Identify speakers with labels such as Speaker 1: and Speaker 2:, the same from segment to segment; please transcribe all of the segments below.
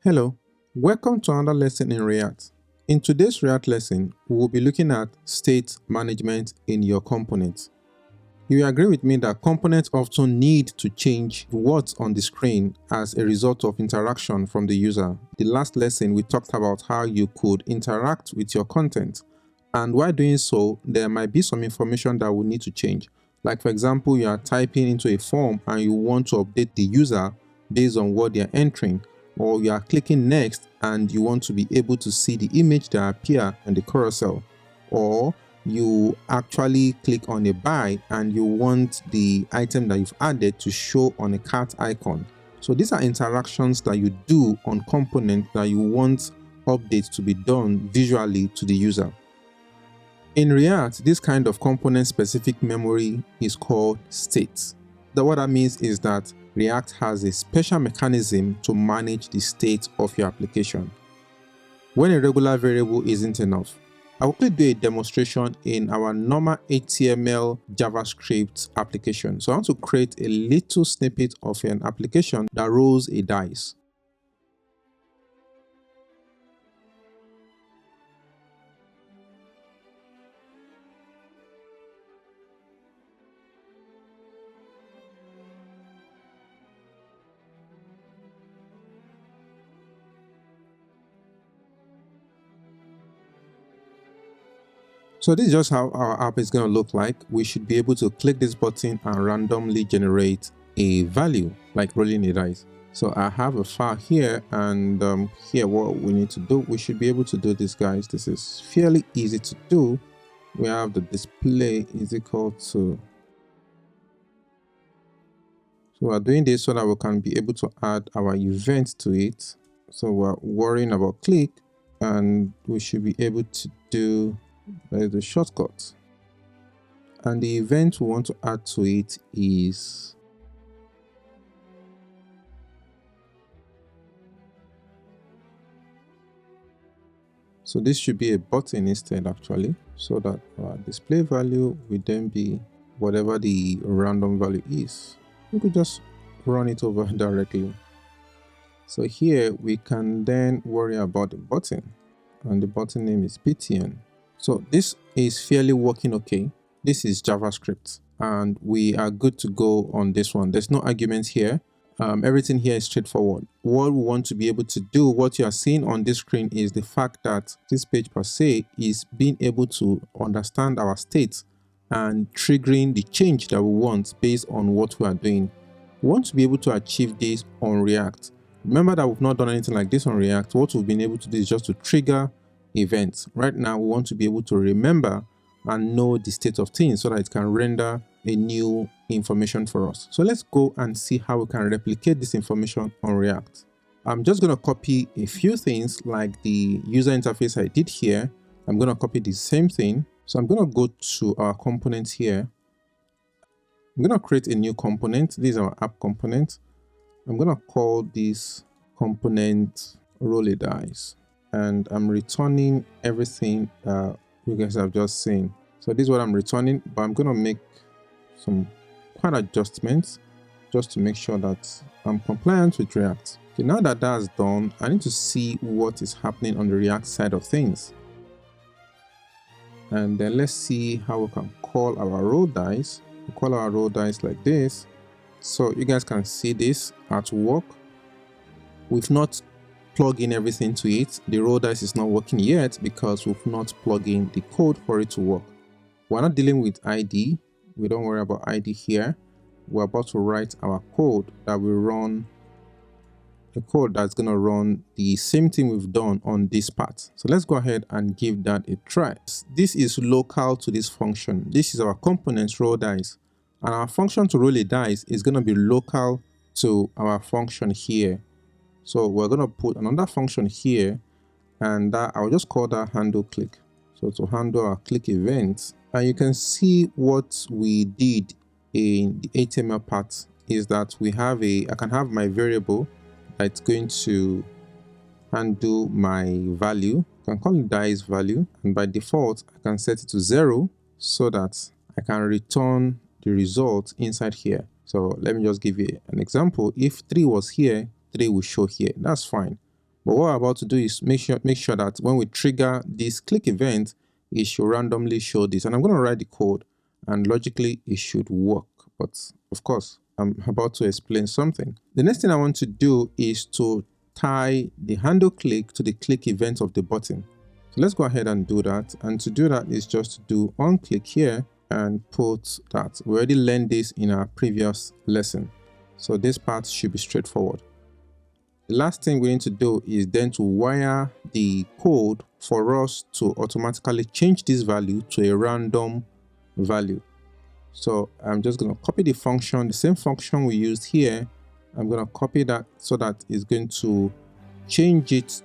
Speaker 1: Hello, welcome to another lesson in React. In today's React lesson, we will be looking at state management in your components. You will agree with me that components often need to change what's on the screen as a result of interaction from the user. The last lesson, we talked about how you could interact with your content, and while doing so, there might be some information that will need to change. Like for example, you are typing into a form and you want to update the user based on what they are entering, or you are clicking next and you want to be able to see the image that appear on the carousel, or you actually click on a buy and you want the item that you've added to show on a cart icon. So these are interactions that you do on components that you want updates to be done visually to the user. In React, this kind of component-specific memory is called state. What that means is that React has a special mechanism to manage the state of your application. When a regular variable isn't enough, I will quickly do a demonstration in our normal HTML JavaScript application. So I want to create a little snippet of an application that rolls a dice. So this is just how our app is going to look like. We should be able to click this button and randomly generate a value, like rolling a dice. So I have a file here, and here what we need to do, we should be able to do this, guys. This is fairly easy to do. We have the display is equal to. So we're doing this so that we can be able to add our event to it. So we're worrying about click, and we should be able to do the shortcut. And the event we want to add to it is so this should be a button instead, actually, so that our display value will then be whatever the random value is. We could just run it over directly. So here we can then worry about the button, and the button name is btn. So this is fairly working okay. This is JavaScript, and we are good to go on this one. There's no arguments here. Everything here is straightforward. What we want to be able to do, what you are seeing on this screen, is the fact that this page per se is being able to understand our state and triggering the change that we want based on what we are doing. We want to be able to achieve this on React. Remember that we've not done anything like this on React. What we've been able to do is just to trigger events. Right now, we want to be able to remember and know the state of things so that it can render a new information for us. So let's go and see how we can replicate this information on React. I'm just going to copy a few things like the user interface I did here. I'm going to copy the same thing. So I'm going to go to our components here. I'm going to create a new component. This is our app component. I'm going to call this component roll a dice, and I'm returning everything you guys have just seen. So this is what I'm returning, but I'm going to make some quite adjustments just to make sure that I'm compliant with React. Okay, now that that's done, I need to see what is happening on the React side of things. And then let's see how we can call our roll dice. We call our roll dice like this. So you guys can see this at work. We've not plug in everything to it. The roll dice is not working yet because we've not plugged in the code for it to work. We're not dealing with ID. We don't worry about ID here. We're about to write our code that will run the code that's going to run the same thing we've done on this part. So let's go ahead and give that a try. This is local to this function. This is our components roll dice, and our function to roll a dice is going to be local to our function here. So we're going to put another function here, and that I'll just call that handle click. So to handle our click event, and you can see what we did in the HTML part is that we have I can have my variable that's going to handle my value. I can call it dice value, and by default I can set it to 0 so that I can return the result inside here. So let me just give you an example. If 3 was here, 3 will show here. That's fine. But what we're about to do is make sure that when we trigger this click event, it should randomly show this. And I'm going to write the code, and logically it should work. But of course, I'm about to explain something. The next thing I want to do is to tie the handle click to the click event of the button. So let's go ahead and do that. And to do that is just to do on click here and put that. We already learned this in our previous lesson. So this part should be straightforward. The last thing we need to do is then to wire the code for us to automatically change this value to a random value. So I'm just going to copy the function, the same function we used here. I'm going to copy that so that it's going to change it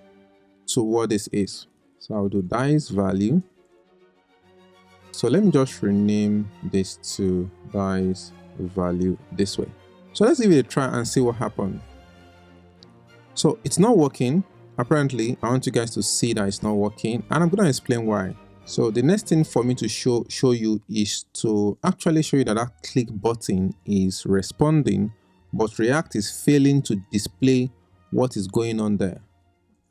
Speaker 1: to what this is. So I'll do dice value. So let me just rename this to dice value this way. So let's give it a try and see what happened. So it's not working. Apparently, I want you guys to see that it's not working, and I'm going to explain why. So the next thing for me to show you is to actually show you that that click button is responding, but React is failing to display what is going on there.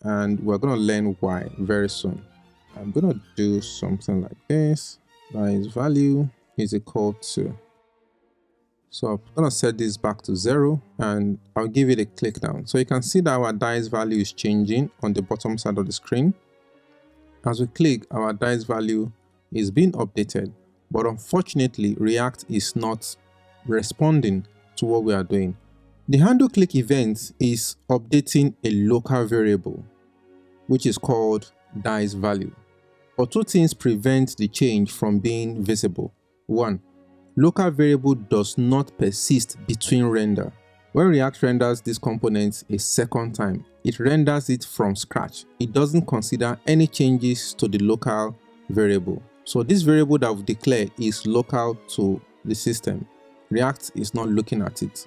Speaker 1: And we're going to learn why very soon. I'm going to do something like this. Dice value is equal to. So I'm going to set this back to 0, and I'll give it a click down. So you can see that our dice value is changing on the bottom side of the screen. As we click, our dice value is being updated, but unfortunately React is not responding to what we are doing. The handle click event is updating a local variable, which is called dice value. But two things prevent the change from being visible. One, local variable does not persist between render. When React renders this component a second time, it renders it from scratch. It doesn't consider any changes to the local variable. So this variable that we declare is local to the system. React is not looking at it.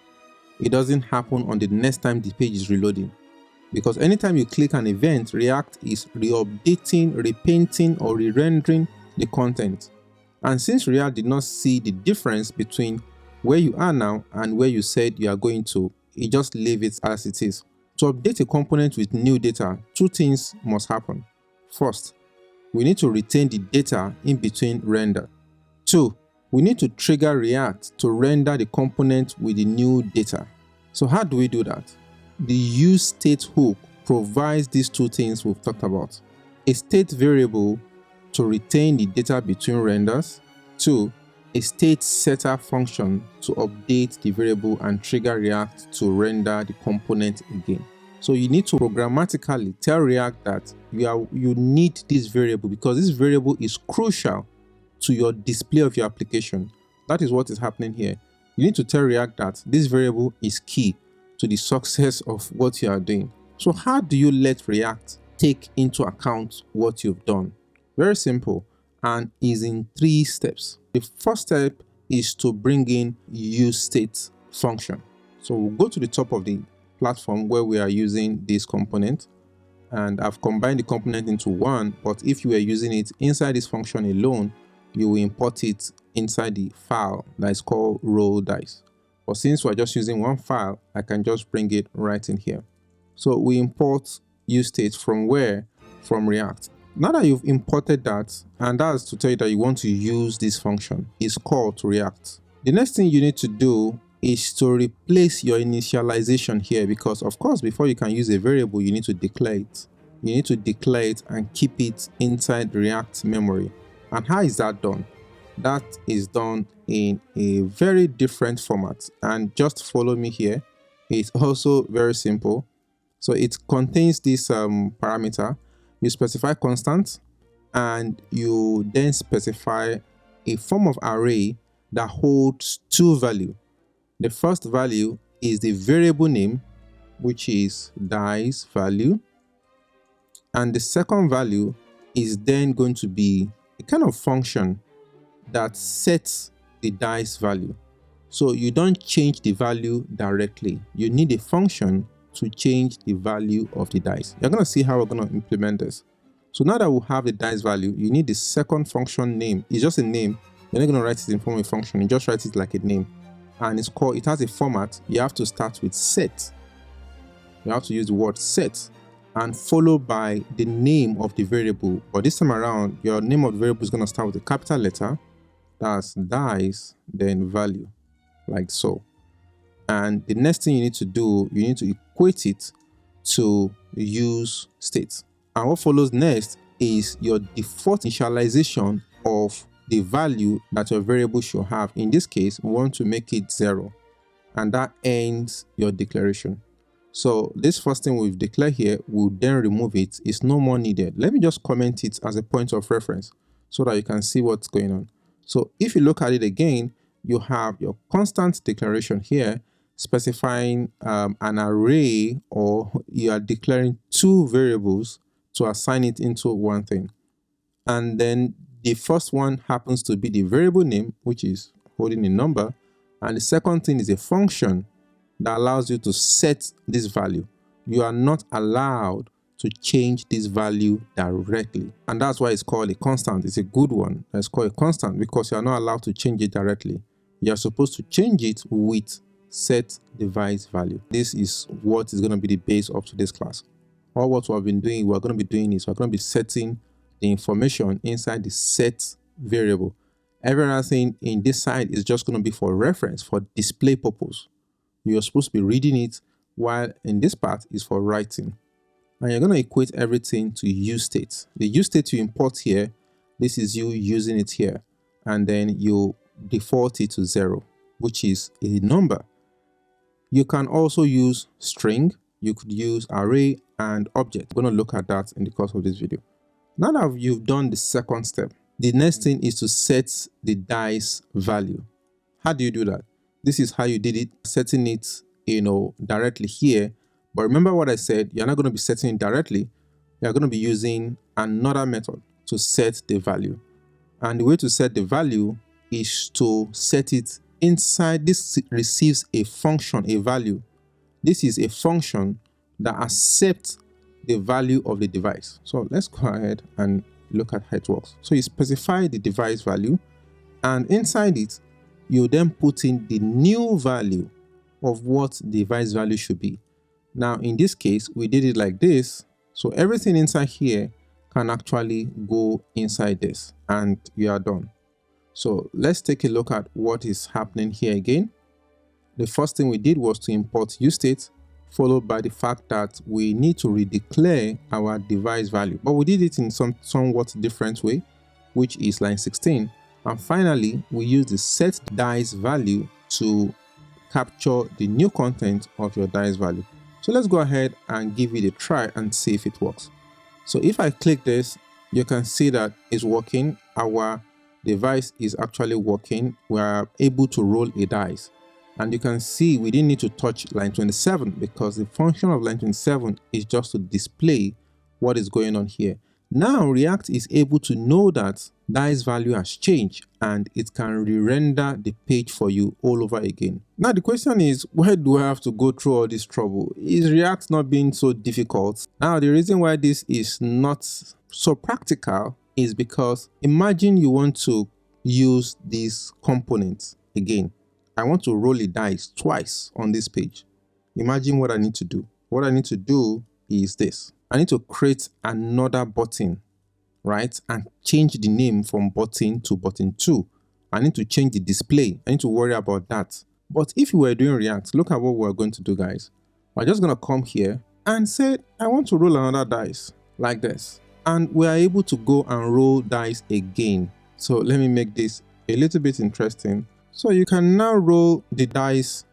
Speaker 1: It doesn't happen on the next time the page is reloading. Because anytime you click an event, React is re-updating, repainting, or re-rendering the content. And since React did not see the difference between where you are now and where you said you are going to, it just leaves it as it is. To update a component with new data, two things must happen. First, we need to retain the data in between render. Two, we need to trigger React to render the component with the new data. So how do we do that? The useState hook provides these two things we've talked about. A state variable to retain the data between renders. Two, a state setter function to update the variable and trigger React to render the component again. So you need to programmatically tell React that you need this variable because this variable is crucial to your display of your application. That is what is happening here. You need to tell React that this variable is key to the success of what you are doing. So how do you let React take into account what you've done? Very simple, and is in 3 steps. The first step is to bring in useState function. So we'll go to the top of the platform where we are using this component, and I've combined the component into one, but if you were using it inside this function alone, you will import it inside the file that is called roll dice. But since we're just using one file, I can just bring it right in here. So we import useState from where? From React. Now that you've imported that, and that's to tell you that you want to use this function, is called to React. The next thing you need to do is to replace your initialization here, because of course before you can use a variable you need to declare it. You need to declare it and keep it inside React memory. And how is that done? That is done in a very different format, and just follow me here. It's also very simple. So it contains this parameter. You specify constant, and you then specify a form of array that holds 2 values. The first value is the variable name, which is dice value, and the second value is then going to be a kind of function that sets the dice value. So you don't change the value directly. You need a function to change the value of the dice. You're going to see how we're going to implement this. So now that we have the dice value, you need the second function name. It's just a name. You're not going to write it in form of a function. You just write it like a name. And it has a format. You have to start with set. You have to use the word set. and followed by the name of the variable. But this time around, your name of the variable is going to start with a capital letter. That's dice, then value, like so. And the next thing you need to do, you need to equate it to useState. And what follows next is your default initialization of the value that your variable should have. In this case, we want to make it 0, and that ends your declaration. So this first thing we've declared here, we'll then remove it. It's no more needed. Let me just comment it as a point of reference so that you can see what's going on. So if you look at it again, you have your constant declaration here specifying an array, or you are declaring two variables to assign it into one thing. And then the first one happens to be the variable name, which is holding a number. And the second thing is a function that allows you to set this value. You are not allowed to change this value directly. And that's why it's called a constant. It's a good one. It's called a constant because you are not allowed to change it directly. You are supposed to change it with set device value. This is what is going to be the base of today's class. All what we're going to be doing is we're going to be setting the information inside the set variable. Everything in this side is just going to be for reference, for display purpose. You're supposed to be reading it, while in this part is for writing. And you're going to equate everything to useState. The useState you import here, this is you using it here. And then you default it to 0, which is a number. You can also use string, you could use array and object. We're going to look at that in the course of this video. Now that you've done the second step, the next thing is to set the dice value. How do you do that? This is how you did it, setting it, directly here. But remember what I said, you're not going to be setting it directly. You're going to be using another method to set the value. And the way to set the value is to set it inside. This receives a function, a value. This is a function that accepts the value of the device. So let's go ahead and look at how it works. So you specify the device value, and inside it, you then put in the new value of what the device value should be. Now, in this case, we did it like this. So everything inside here can actually go inside this, and you are done. So let's take a look at what is happening here again. The first thing we did was to import useState, followed by the fact that we need to redeclare our device value. But we did it in somewhat different way, which is line 16. And finally, we use the set dice value to capture the new content of your dice value. So let's go ahead and give it a try and see if it works. So if I click this, you can see that it's working. Our device is actually working. We are able to roll a dice. And you can see we didn't need to touch line 27 because the function of line 27 is just to display what is going on here. Now React is able to know that dice value has changed, and it can re-render the page for you all over again. Now the question is, why do I have to go through all this trouble? Is React not being so difficult? Now the reason why this is not so practical is because imagine you want to use these components again. I want to roll a dice twice on this page. Imagine what I need to do. What I need to do is this. I need to create another button, right? And change the name from button to button 2. I need to change the display. I need to worry about that. But if we were doing React, look at what we're going to do, guys. We're just going to come here and say, I want to roll another dice like this. And we are able to go and roll dice again. So let me make this a little bit interesting. So you can now roll the dice,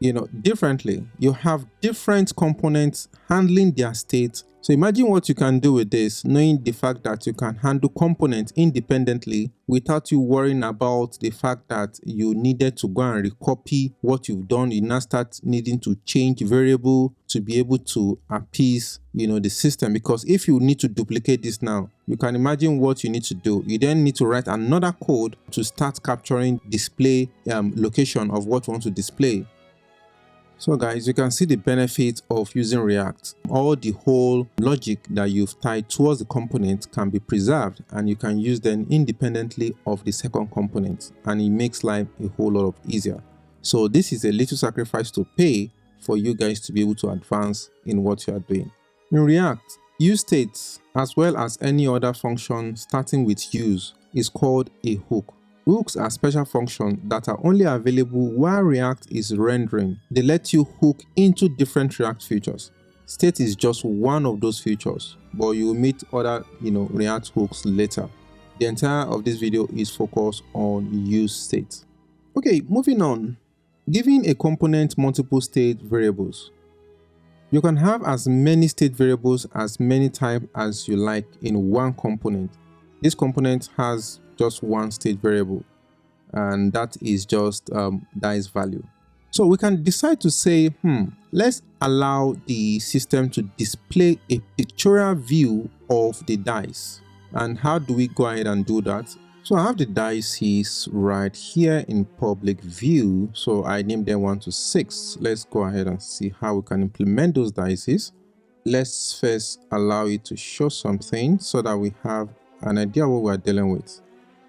Speaker 1: differently. You have different components handling their state. So imagine what you can do with this, knowing the fact that you can handle components independently without you worrying about the fact that you needed to go and recopy what you've done. You now start needing to change variable to be able to appease, the system. Because if you need to duplicate this now, you can imagine what you need to do. You then need to write another code to start capturing display location of what you want to display. So guys, you can see the benefit of using React. All the whole logic that you've tied towards the component can be preserved, and you can use them independently of the second component, and it makes life a whole lot easier. So this is a little sacrifice to pay for you guys to be able to advance in what you are doing. In React, useState, as well as any other function starting with use, is called a hook. Hooks are special functions that are only available while React is rendering. They let you hook into different React features. State is just one of those features, but you will meet other React hooks later. The entire of this video is focused on useState. Okay, moving on. Giving a component multiple state variables. You can have as many state variables as many types as you like in one component. This component has just one state variable, and that is just dice value. So we can decide to say, let's allow the system to display a pictorial view of the dice. And how do we go ahead and do that? So I have the dices right here in public view. So I named them 1 to 6. Let's go ahead and see how we can implement those dices. Let's first allow it to show something so that we have an idea what we're dealing with.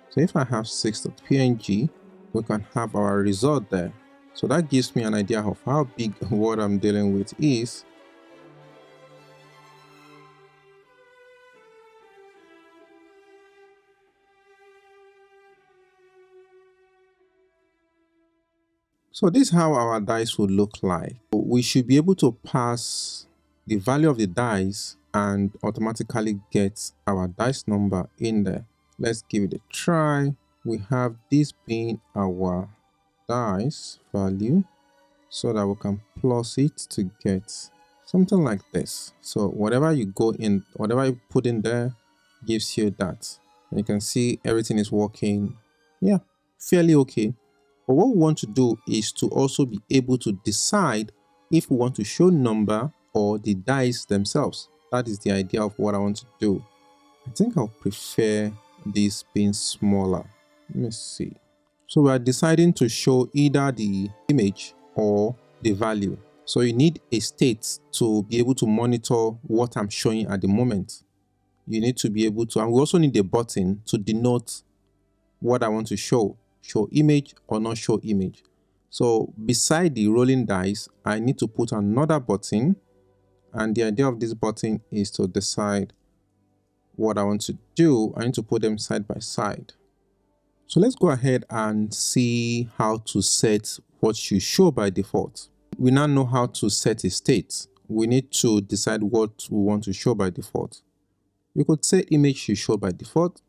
Speaker 1: So if I have 6.png, we can have our result there. So that gives me an idea of how big what I'm dealing with is. So this is how our dice would look like. We should be able to pass the value of the dice and automatically get our dice number in there. Let's give it a try. We have this being our dice value so that we can plus it to get something like this. So whatever you go in, whatever you put in there gives you that. And you can see everything is working, fairly okay. But what we want to do is to also be able to decide if we want to show number or the dice themselves. That is the idea of what I want to do. I think I'll prefer this being smaller. Let me see. So we are deciding to show either the image or the value. So you need a state to be able to monitor what I'm showing at the moment. You need to be able to, and we also need a button to denote what I want to show image or not show image. So beside the rolling dice, I need to put another button, and the idea of this button is to decide what I want to do. I need to put them side by side. So let's go ahead and see how to set what should show by default. We now know how to set a state. We need to decide what we want to show by default. You could say image should show by default.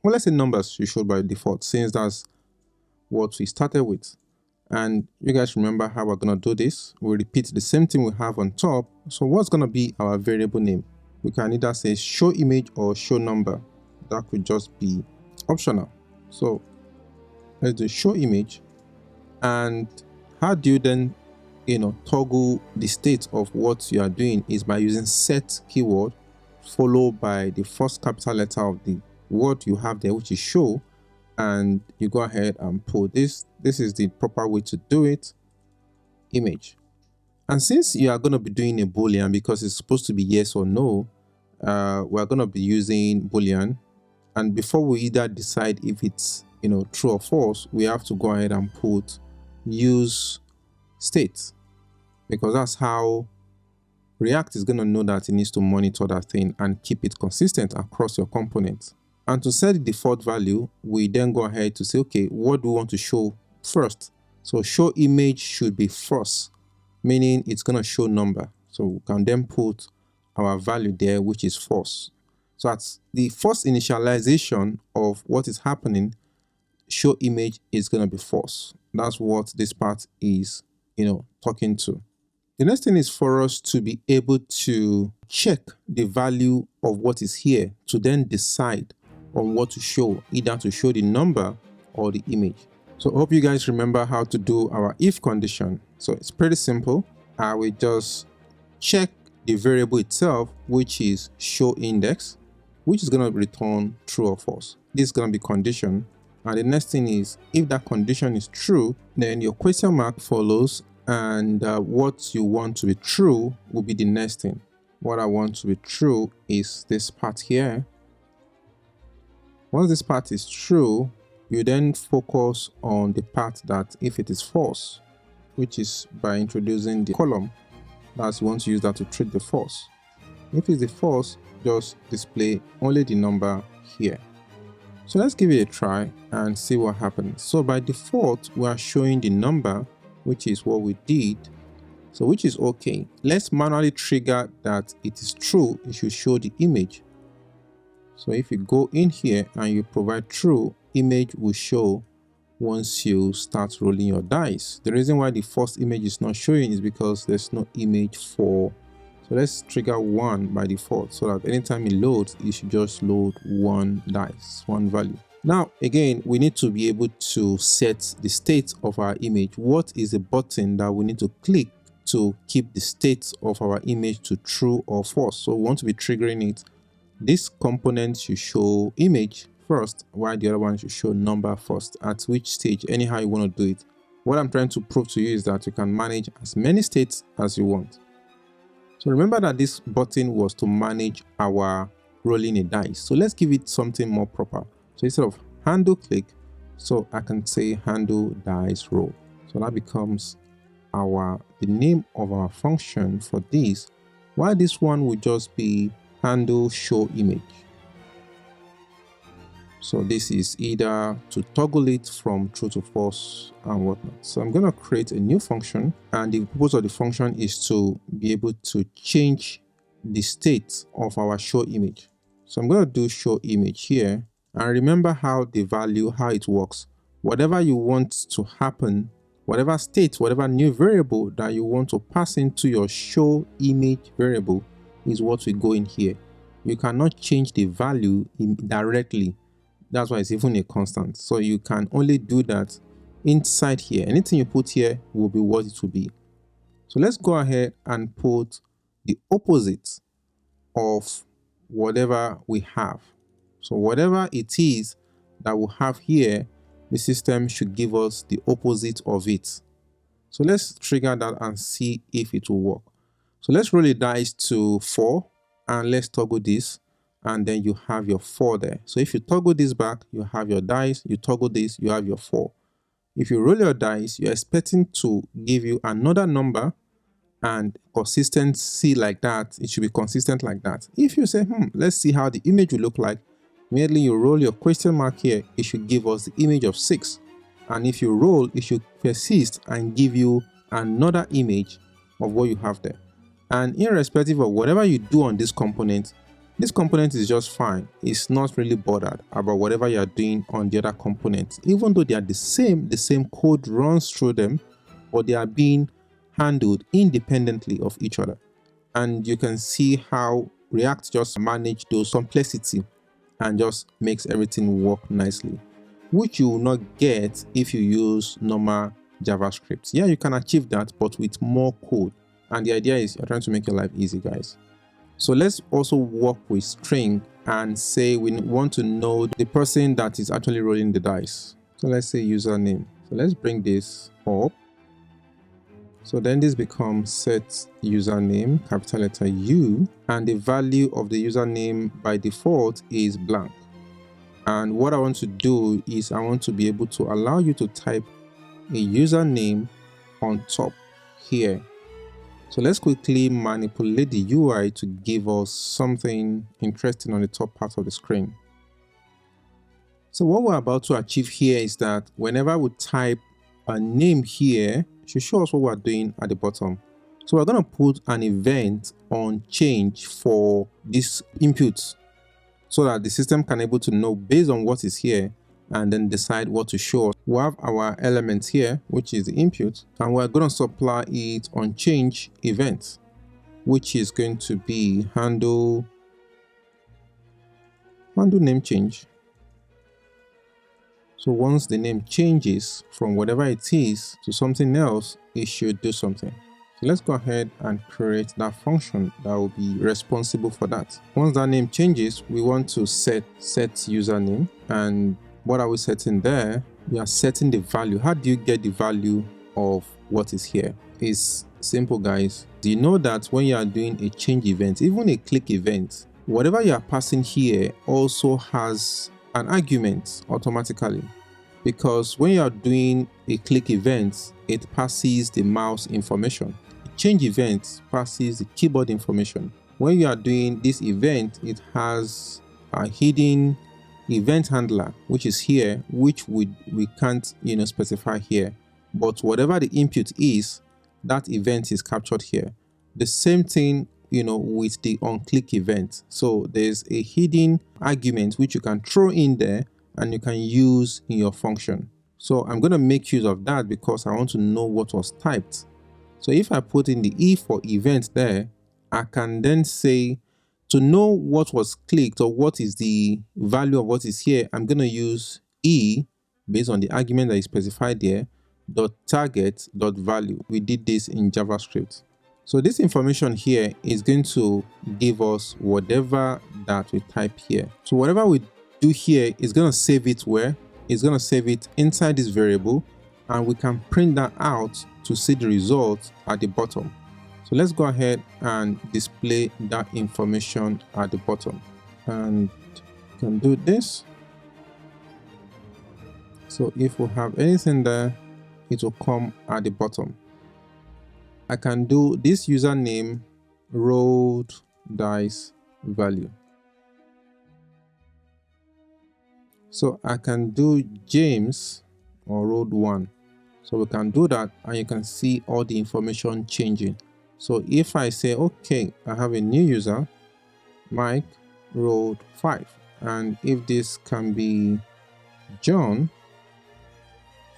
Speaker 1: Well, let's say numbers should show by default, since that's what we started with. And you guys remember how we're going to do this. We repeat the same thing we have on top. So what's going to be our variable name? We can either say show image or show number. That could just be optional. So let's do show image. And how do you then toggle the state of what you are doing is by using set keyword followed by the first capital letter of the word you have there, which is show, and you go ahead and put this. This is the proper way to do it, image. And since you are going to be doing a boolean, because it's supposed to be yes or no, we're going to be using boolean. And before we either decide if it's true or false, we have to go ahead and put use state, because that's how React is going to know that it needs to monitor that thing and keep it consistent across your components. And to set the default value, we then go ahead to say, okay, what do we want to show first? So show image should be first, meaning it's going to show number. So we can then put our value there, which is false. So at the first initialization of what is happening, show image is going to be false. That's what this part is, talking to. The next thing is for us to be able to check the value of what is here to then decide on what to show, either to show the number or the image. So I hope you guys remember how to do our if condition. So it's pretty simple. I will just check the variable itself, which is show index, which is going to return true or false. This is going to be condition. And the next thing is, if that condition is true, then your question mark follows, and what you want to be true will be the next thing. What I want to be true is this part here. Once this part is true, you then focus on the part that if it is false, which is by introducing the column, that's you want to use that to treat the false. If it's the false, just display only the number here. So let's give it a try and see what happens. So by default, we are showing the number, which is what we did. So which is okay. Let's manually trigger that it is true. It should show the image. So if you go in here and you provide true, image will show once you start rolling your dice. The reason why the first image is not showing is because there's no image for. So let's trigger 1 by default so that anytime it loads, it should just load one dice, one value. Now, again, we need to be able to set the state of our image. What is the button that we need to click to keep the state of our image to true or false? So we want to be triggering it. This component should show image first, while the other one should show number first, at which stage, anyhow you want to do it. What I'm trying to prove to you is that you can manage as many states as you want. So remember that this button was to manage our rolling a dice. So let's give it something more proper. So instead of handle click, so I can say handle dice roll. So that becomes the name of our function for this, while this one would just be handle show image. So this is either to toggle it from true to false and whatnot. So I'm going to create a new function, and the purpose of the function is to be able to change the state of our show image. So I'm going to do show image here, and remember how it works. Whatever you want to happen, whatever state, whatever new variable that you want to pass into your show image variable is what we go in here. You cannot change the value directly. That's why it's even a constant. So you can only do that inside here. Anything you put here will be what it will be. So let's go ahead and put the opposite of whatever we have. So whatever it is that we have here, the system should give us the opposite of it. So let's trigger that and see if it will work. So let's roll the dice to 4 and let's toggle this. And then you have your 4 there. So if you toggle this back, you have your dice. You toggle this, you have your 4. If you roll your dice, you're expecting to give you another number, and consistency like that, it should be consistent like that. If you say, let's see how the image will look like, immediately you roll your question mark here, it should give us the image of 6. And if you roll, it should persist and give you another image of what you have there. And irrespective of whatever you do on this component is just fine. It's not really bothered about whatever you're doing on the other components, even though they are the same code runs through them, but they are being handled independently of each other. And you can see how React just manage those complexity and just makes everything work nicely, which you will not get if you use normal JavaScript. Yeah, you can achieve that, but with more code. And the idea is you're trying to make your life easy, guys. So let's also work with string and say we want to know the person that is actually rolling the dice. So let's say username. So let's bring this up. So then this becomes set username, capital letter U, and the value of the username by default is blank. And what I want to do is I want to be able to allow you to type a username on top here. So let's quickly manipulate the UI to give us something interesting on the top part of the screen. So what we're about to achieve here is that whenever we type a name here, it should show us what we're doing at the bottom. So we're going to put an event on change for this input so that the system can able to know based on what is here and then decide what to show. We have our element here, which is the input, and we're going to supply it on change event, which is going to be handle name change. So once the name changes from whatever it is to something else, it should do something. So let's go ahead and create that function that will be responsible for that. Once that name changes, we want to set username. And what are we setting there? We are setting the value. How do you get the value of what is here? It's simple, guys. Do you know that when you are doing a change event, even a click event, whatever you are passing here also has an argument automatically? Because when you are doing a click event, it passes the mouse information. A change event passes the keyboard information. when you are doing this event, it has a hidden event handler, which is here, which we can't specify here, but whatever the input is, that event is captured here. The same thing with the onClick event. So there's a hidden argument which you can throw in there and you can use in your function. So I'm going to make use of that because I want to know what was typed. So if I put in the E for event there, I can then say, to know what was clicked or what is the value of what is here, I'm going to use E based on the argument that is specified there, .target.value. We did this in JavaScript. So this information here is going to give us whatever that we type here. So whatever we do here is going to save it where? It's going to save it inside this variable, and we can print that out to see the result at the bottom. So let's go ahead and display that information at the bottom, and we can do this. So if we have anything there, it will come at the bottom. I can do this username rolled dice value. So I can do James or rolled 1. So we can do that, and you can see all the information changing. So if I say, okay, I have a new user, Mike rolled 5, and if this can be John,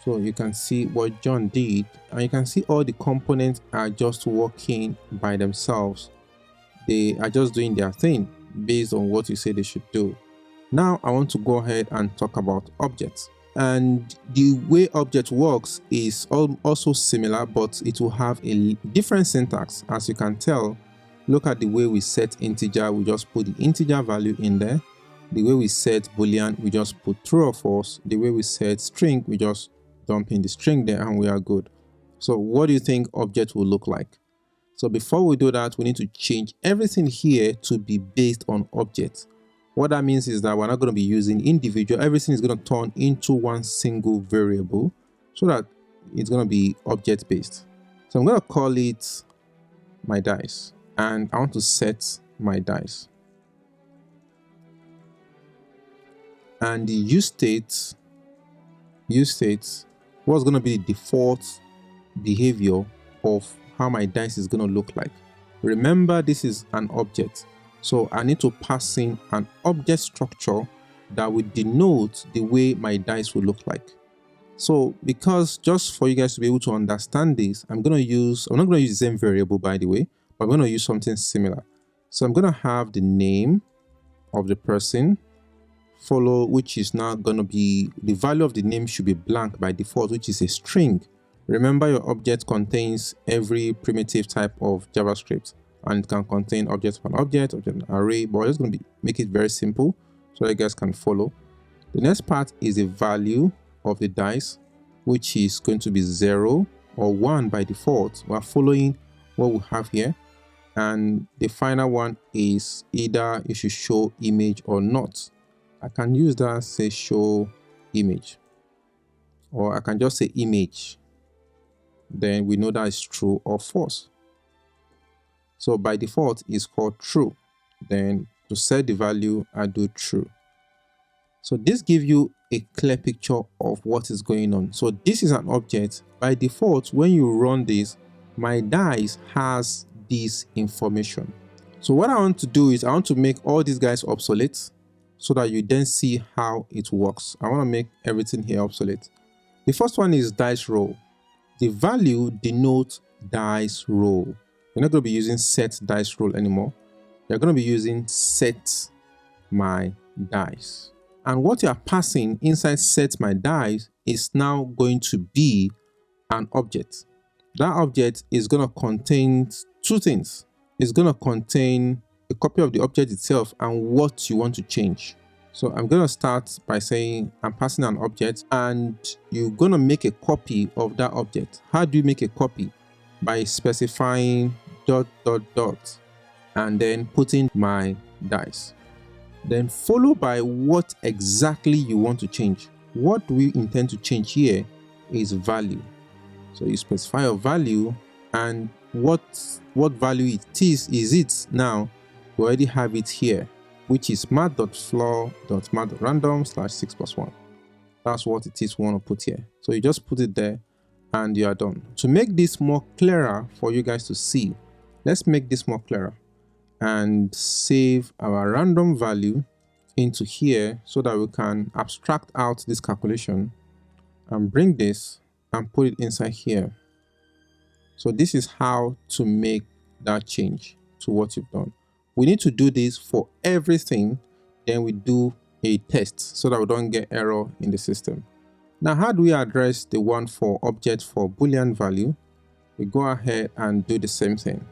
Speaker 1: so you can see what John did, and you can see all the components are just working by themselves. They are just doing their thing based on what you say they should do. Now I want to go ahead and talk about objects. And the way object works is also similar, but it will have a different syntax. As you can tell, look at the way we set integer, we just put the integer value in there. The way we set boolean, we just put true or false. The way we set string, we just dump in the string there and we are good. So what do you think object will look like? So before we do that, we need to change everything here to be based on objects. What that means is that we're not going to be using individual. Everything is going to turn into one single variable so that it's going to be object based. So I'm going to call it my dice, and I want to set my dice. And the useState, what's going to be the default behavior of how my dice is going to look like. Remember, this is an object. So I need to pass in an object structure that will denote the way my dice will look like. So because just for you guys to be able to understand this, I'm not going to use the same variable, by the way, but I'm going to use something similar. So I'm going to have the name of the person, which is now going to be, the value of the name should be blank by default, which is a string. Remember, your object contains every primitive type of JavaScript, and it can contain object of an object, object of an array, but I'm just going to make it very simple so that you guys can follow. The next part is the value of the dice, which is going to be 0 or 1 by default. We're following what we have here. And the final one is either you should show image or not. I can use that, say show image, or I can just say image. Then we know that is true or false. So by default it's called true. Then to set the value, I do true. So this gives you a clear picture of what is going on. So this is an object. By default, when you run this, my dice has this information. So what I want to do is I want to make all these guys obsolete so that you then see how it works. I want to make everything here obsolete. The first one is dice roll. The value denotes dice roll. You're not going to be using set dice roll anymore. You're going to be using set my dice. And what you are passing inside set my dice is now going to be an object. That object is going to contain two things. It's going to contain a copy of the object itself and what you want to change. So I'm going to start by saying I'm passing an object, and you're going to make a copy of that object. How do you make a copy? By specifying ... and then putting my dice. Then followed by what exactly you want to change. What we intend to change here is value. So you specify your value, and what value it is it now we already have it here, which is math.floor.math.random/6+1. That's what it is we want to put here. So you just put it there and you are done. To make this more clearer for you guys to see, let's make this more clearer and save our random value into here so that we can abstract out this calculation and bring this and put it inside here. So this is how to make that change to what you've done. We need to do this for everything, then we do a test so that we don't get error in the system. Now, how do we address the one for object for Boolean value? We go ahead and do the same thing.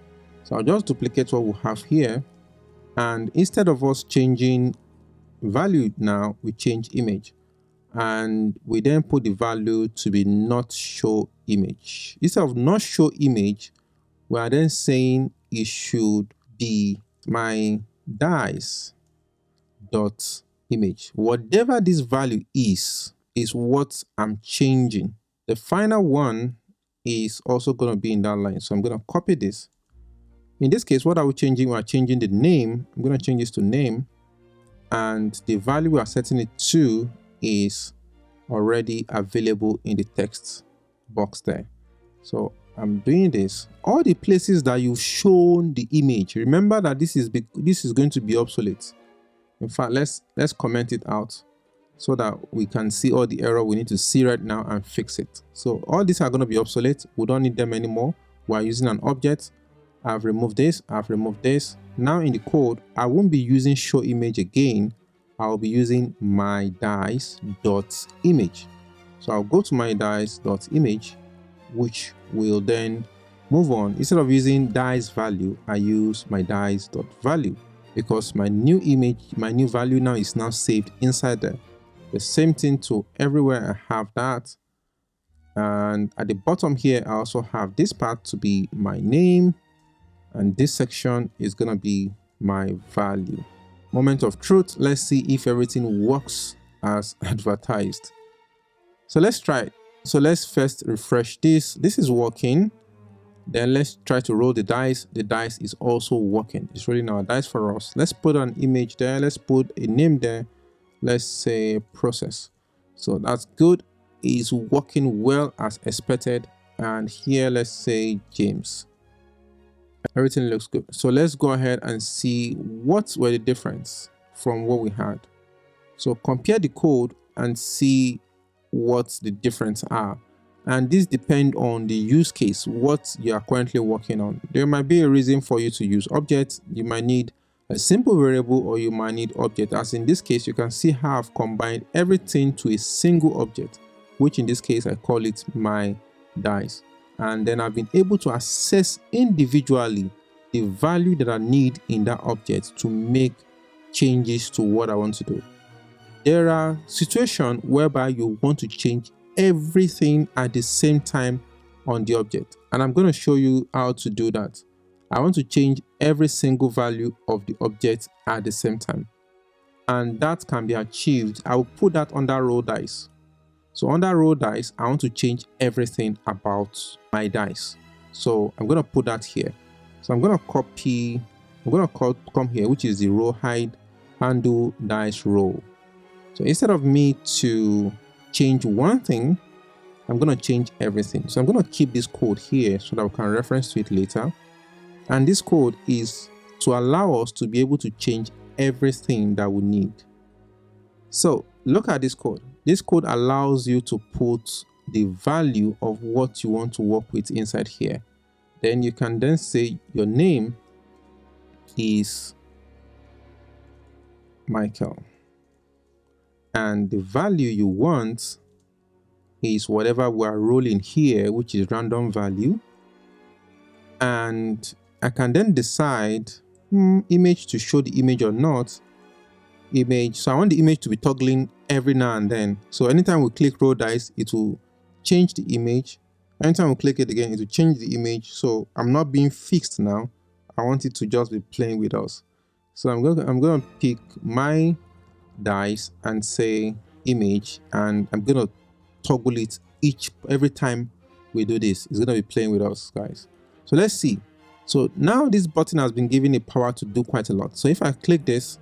Speaker 1: So I'll just duplicate what we have here, and instead of us changing value now, we change image, and we then put the value to be not show image. Instead of not show image, we are then saying it should be my dice dot image. Whatever this value is what I'm changing. The final one is also going to be in that line. So I'm going to copy this. In this case, what are we changing? We are changing the name. I'm going to change this to name, and the value we are setting it to is already available in the text box there. So I'm doing this. All the places that you've shown the image, remember that this is going to be obsolete. In fact, let's comment it out so that we can see all the error we need to see right now and fix it. So all these are going to be obsolete. We don't need them anymore. We're using an object. I've removed this. I've removed this. Now in the code, I won't be using show image again. I'll be using my dice.image. So I'll go to my dice.image, which will then move on. Instead of using dice value, I use my dice.value because my new image, my new value now is now saved inside there. The same thing to everywhere I have that. And at the bottom here, I also have this part to be my name, and this section is going to be my value. Moment of truth. Let's see if everything works as advertised. So let's try it. So let's first refresh this. This is working. Then let's try to roll the dice. The dice is also working. It's rolling our dice for us. Let's put an image there. Let's put a name there. Let's say process. So that's good. It's working well as expected. And here, let's say James. Everything looks good. So let's go ahead and see what were the difference from what we had. So compare the code and see what the difference are. And this depends on the use case, what you are currently working on. There might be a reason for you to use objects. You might need a simple variable, or you might need object. As in this case, you can see how I've combined everything to a single object, which in this case, I call it my dice. And then I've been able to assess individually the value that I need in that object to make changes to what I want to do. There are situations whereby you want to change everything at the same time on the object, and I'm going to show you how to do that. I want to change every single value of the object at the same time, and that can be achieved. I will put that under roll dice. So under roll dice, I want to change everything about my dice. So I'm going to put that here. So I'm going to copy, I'm going to come here, which is the row hide handle dice roll. So instead of me to change one thing, I'm going to change everything. So I'm going to keep this code here so that we can reference to it later. And this code is to allow us to be able to change everything that we need. So look at this code. This code allows you to put the value of what you want to work with inside here. Then you can then say your name is Michael, and the value you want is whatever we are rolling here, which is random value. And I can then decide image to show the image or not. Image, so I want the image to be toggling every now and then. So anytime we click roll dice, it will change the image. Anytime we click it again, it will change the image. So I'm not being fixed now. I want it to just be playing with us. So I'm going to pick my dice and say image, and I'm going to toggle it every time we do this. It's going to be playing with us, guys. So let's see. So now this button has been given a power to do quite a lot. So if I click this,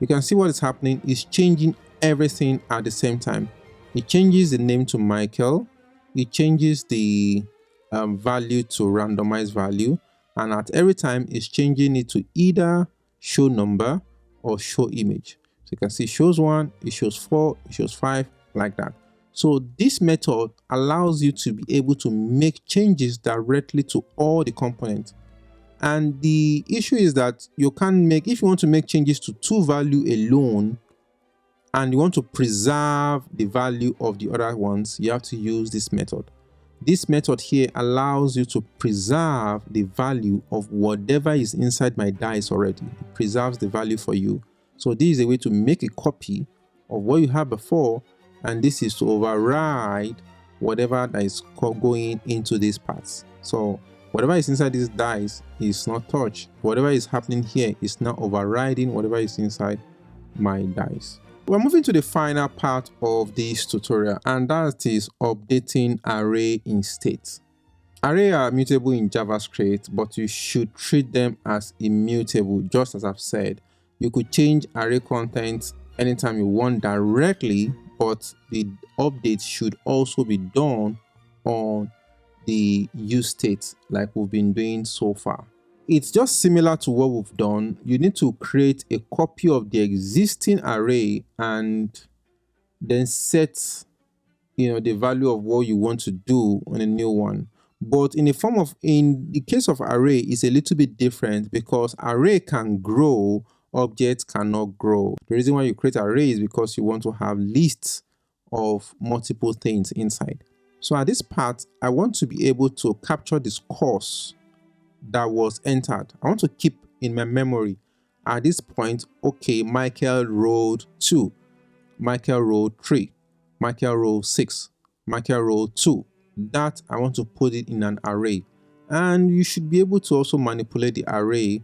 Speaker 1: you can see what is happening is changing everything at the same time. It changes the name to Michael. It changes the value to randomized value. And at every time, it's changing it to either show number or show image. So you can see it shows 1, it shows 4, it shows 5, like that. So this method allows you to be able to make changes directly to all the components. And the issue is that you can't make, if you want to make changes to 2 value alone and you want to preserve the value of the other ones, you have to use this method. This method here allows you to preserve the value of whatever is inside my dice already. It preserves the value for you. So this is a way to make a copy of what you had before, and this is to override whatever that is going into these parts. So whatever is inside these dice is not touched. Whatever is happening here is now overriding whatever is inside my dice. We're moving to the final part of this tutorial, and that is updating array in state. Arrays are mutable in JavaScript, but you should treat them as immutable, just as I've said. You could change array contents anytime you want directly, but the update should also be done on the useState like we've been doing so far. It's just similar to what we've done. You need to create a copy of the existing array and then set the value of what you want to do on a new one. But in the case of array, it's a little bit different because array can grow, objects cannot grow. The reason why you create array is because you want to have lists of multiple things inside. So at this part, I want to be able to capture this course that was entered. I want to keep in my memory at this point, okay, Michael road 2, Michael road 3, Michael road 6, Michael road 2. That I want to put it in an array. And you should be able to also manipulate the array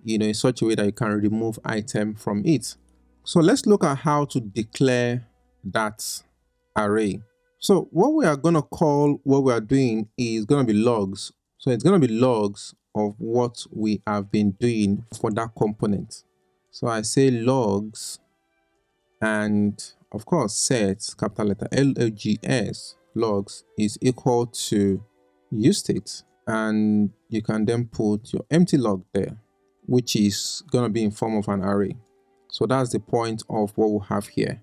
Speaker 1: in such a way that you can remove item from it. So let's look at how to declare that array. So what we are going to call what we are doing is going to be logs. So it's going to be logs of what we have been doing for that component. So I say logs, and of course set capital letter LOGS, logs is equal to useState, and you can then put your empty log there, which is going to be in form of an array. So that's the point of what we have here.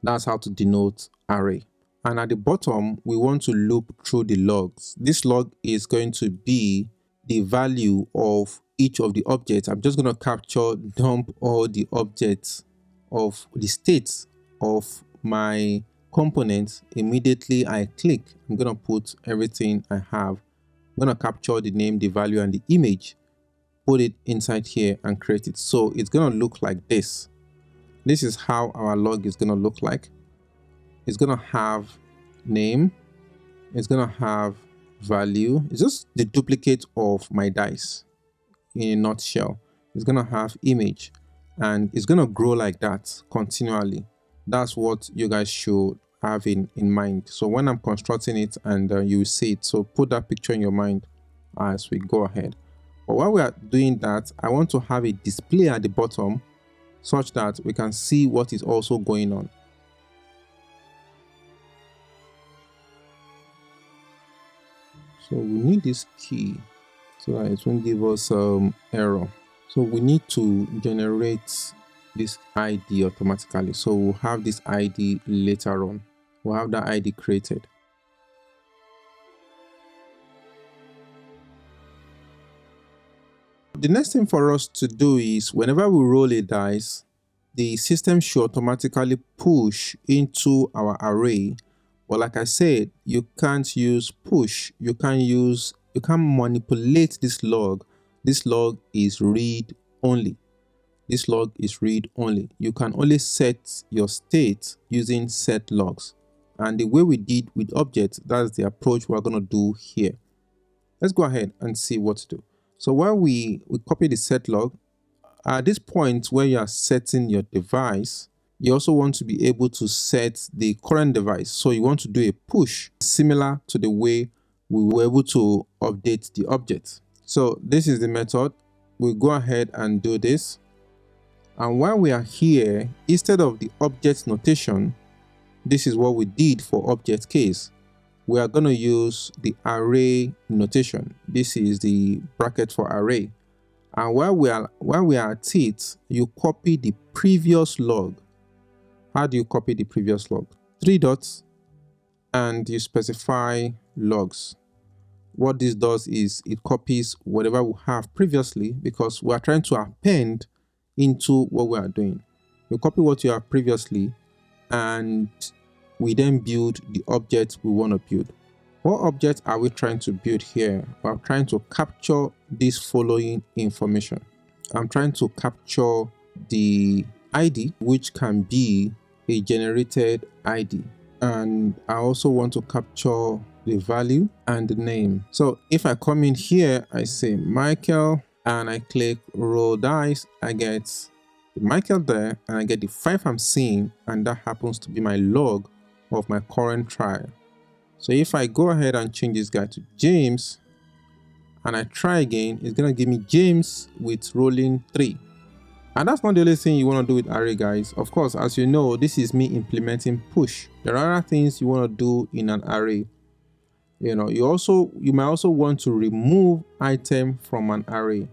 Speaker 1: That's how to denote array. And at the bottom, we want to loop through the logs. This log is going to be the value of each of the objects. I'm just going to capture, dump all the objects of the states of my components. Immediately I click, I'm going to put everything I have. I'm going to capture the name, the value, and the image, put it inside here and create it. So it's going to look like this. This is how our log is going to look like. It's going to have name, it's going to have value. It's just the duplicate of my dice in a nutshell. It's going to have image, and it's going to grow like that continually. That's what you guys should have in mind. So when I'm constructing it, and you see it, so put that picture in your mind as we go ahead. But while we are doing that, I want to have a display at the bottom such that we can see what is also going on. So we need this key so that it won't give us error. So we need to generate this ID automatically. So we'll have this ID later on. We'll have that ID created. The next thing for us to do is whenever we roll a dice, the system should automatically push into our array. But like I said, you can't use push. You can't manipulate this log. This log is read only. This log is read only. You can only set your state using set logs. And the way we did with objects, that's the approach we're going to do here. Let's go ahead and see what to do. So while we copy the set log, at this point where you are setting your device, you also want to be able to set the current device. So you want to do a push similar to the way we were able to update the object. So this is the method. We go ahead and do this. And while we are here, instead of the object notation, this is what we did for object case. We are going to use the array notation. This is the bracket for array. And while we are at it, you copy the previous log. How do you copy the previous log? 3 dots, and you specify logs. What this does is it copies whatever we have previously, because we are trying to append into what we are doing. You copy what you have previously, and we then build the object we want to build. What object are we trying to build here? We're trying to capture this following information. I'm trying to capture the ID, which can be a generated ID. And I also want to capture the value and the name. So if I come in here, I say Michael and I click roll dice, I get Michael there and I get the 5 I'm seeing, and that happens to be my log of my current trial. So if I go ahead and change this guy to James and I try again, it's gonna give me James with rolling 3. And that's not the only thing you want to do with array, guys. Of course, as you know, this is me implementing push. There are other things you want to do in an array. You might also want to remove item from an array,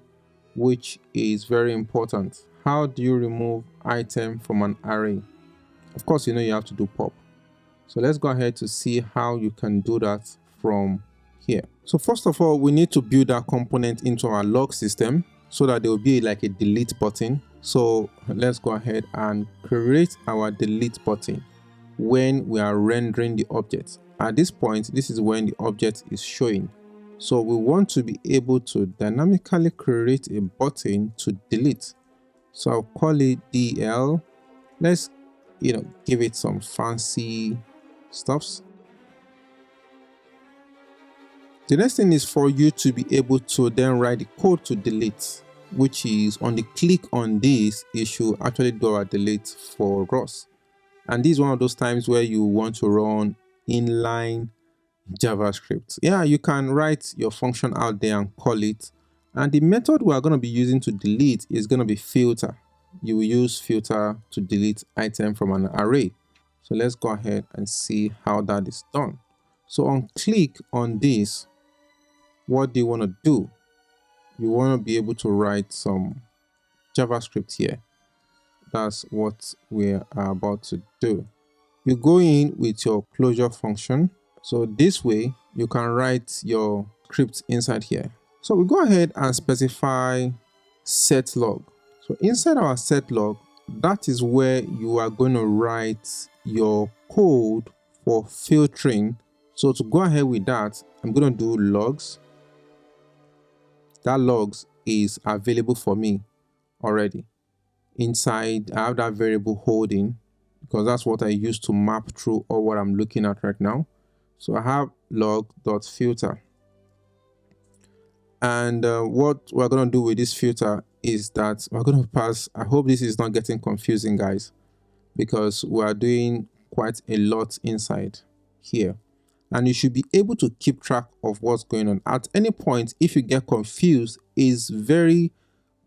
Speaker 1: which is very important. How do you remove item from an array? Of course, you have to do pop. So let's go ahead to see how you can do that from here. So first of all, we need to build that component into our log system so that there will be like a delete button. So let's go ahead and create our delete button when we are rendering the object. At this point, this is when the object is showing. So we want to be able to dynamically create a button to delete. So I'll call it DL. Let's give it some fancy stuffs. The next thing is for you to be able to then write the code to delete, which is on the click on this, it should actually do our delete for us. And this is one of those times where you want to run inline JavaScript. Yeah, you can write your function out there and call it. And the method we are going to be using to delete is going to be filter. You will use filter to delete item from an array. So let's go ahead and see how that is done. So on click on this, what do you want to do? You want to be able to write some JavaScript here. That's what we are about to do. You go in with your closure function. So this way you can write your script inside here. So we go ahead and specify set log. So inside our set log, that is where you are going to write your code for filtering. So to go ahead with that, I'm going to do logs. That logs is available for me already. Inside, I have that variable holding because that's what I use to map through all what I'm looking at right now. So I have log.filter. And what we're going to do with this filter is that we're going to pass, I hope this is not getting confusing, guys, because we are doing quite a lot inside here. And you should be able to keep track of what's going on. At any point, if you get confused, it's very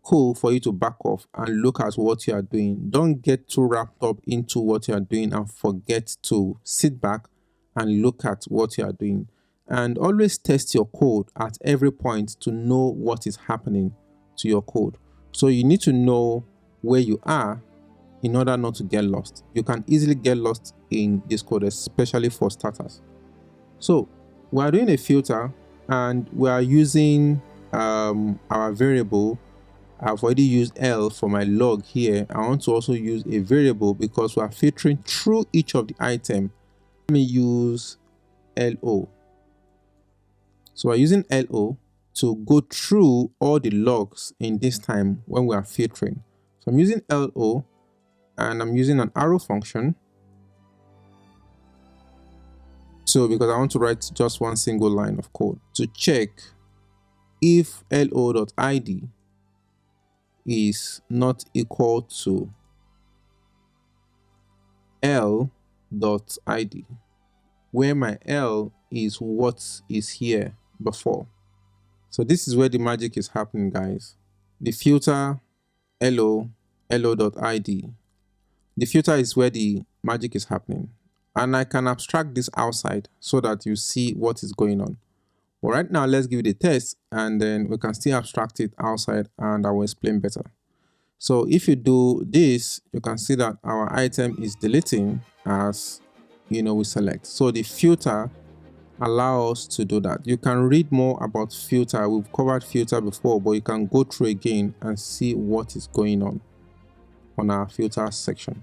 Speaker 1: cool for you to back off and look at what you are doing. Don't get too wrapped up into what you are doing and forget to sit back and look at what you are doing. And always test your code at every point to know what is happening to your code. So you need to know where you are in order not to get lost. You can easily get lost in this code, especially for starters. So we are doing a filter and we are using our variable. I've already used L for my log here. I want to also use a variable because we are filtering through each of the item. Let me use LO. So we're using LO to go through all the logs in this time when we are filtering. So I'm using LO and I'm using an arrow function. So because I want to write just one single line of code to check if lo.id is not equal to l.id, where my L is what is here before. So this is where the magic is happening, guys. The filter hello.id. The filter is where the magic is happening. And I can abstract this outside so that you see what is going on. But right now, let's give it a test and then we can still abstract it outside and I will explain better. So if you do this, you can see that our item is deleting as we select. So the filter allows us to do that. You can read more about filter. We've covered filter before, but you can go through again and see what is going on our filter section.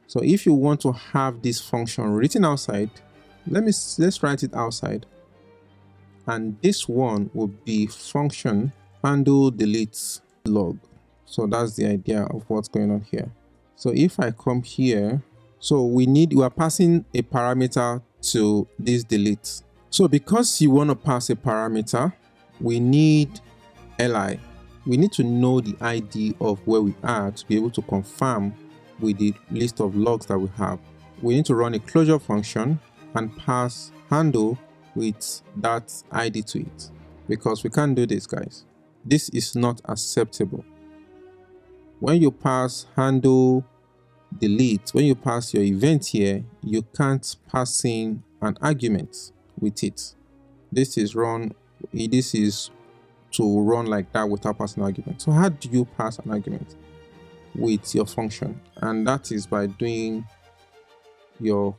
Speaker 1: So if you want to have this function written outside, let's write it outside. And this one will be function handle delete log. So that's the idea of what's going on here. So if I come here, so we are passing a parameter to this delete. So because you want to pass a parameter, we need li. We need to know the ID of where we are to be able to confirm with the list of logs that we have. We need to run a closure function and pass handle with that ID to it, because we can't do this, guys. This is not acceptable. When you pass handle delete, when you pass your event here, you can't pass in an argument with it. This is to run like that without passing an argument. So how do you pass an argument with your function? And that is by doing your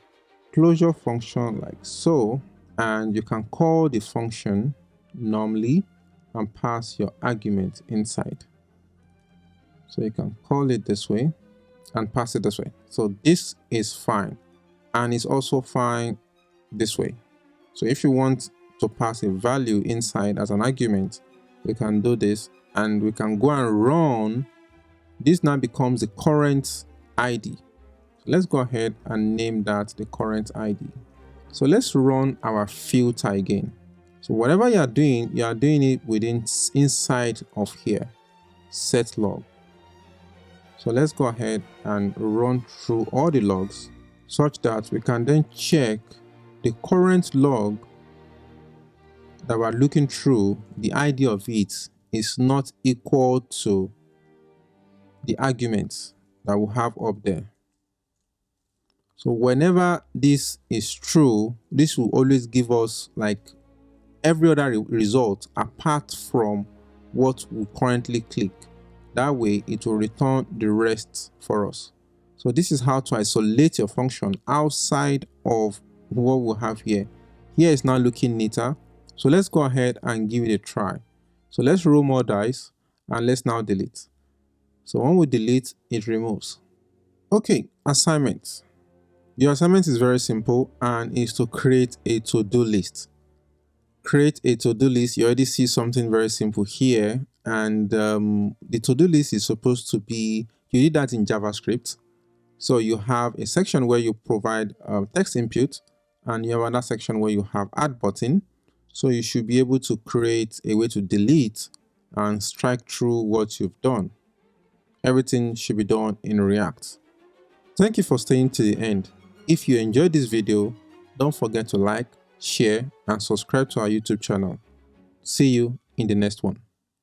Speaker 1: closure function like so, and you can call the function normally and pass your argument inside. So you can call it this way and pass it this way. So this is fine, and it's also fine this way. So if you want to pass a value inside as an argument, we can do this and we can go and run. This now becomes the current ID. Let's go ahead and name that the current ID. So let's run our filter again. So whatever you are doing it inside of here, set log. So let's go ahead and run through all the logs such that we can then check the current log that we're looking through. The ID of it is not equal to the arguments that we have up there. So whenever this is true, this will always give us like every other result apart from what we currently click. That way it will return the rest for us. So this is how to isolate your function outside of what we have here. Here is now looking neater. So let's go ahead and give it a try. So let's roll more dice and let's now delete. So when we delete, it removes. Okay, assignment. Your assignment is very simple and is to create a to-do list. Create a to-do list. You already see something very simple here, and the to-do list is supposed to be, you did that in JavaScript. So you have a section where you provide text input, and you have another section where you have add button. So you should be able to create a way to delete and strike through what you've done. Everything should be done in React. Thank you for staying to the end. If you enjoyed this video, don't forget to like, share, and subscribe to our YouTube channel. See you in the next one.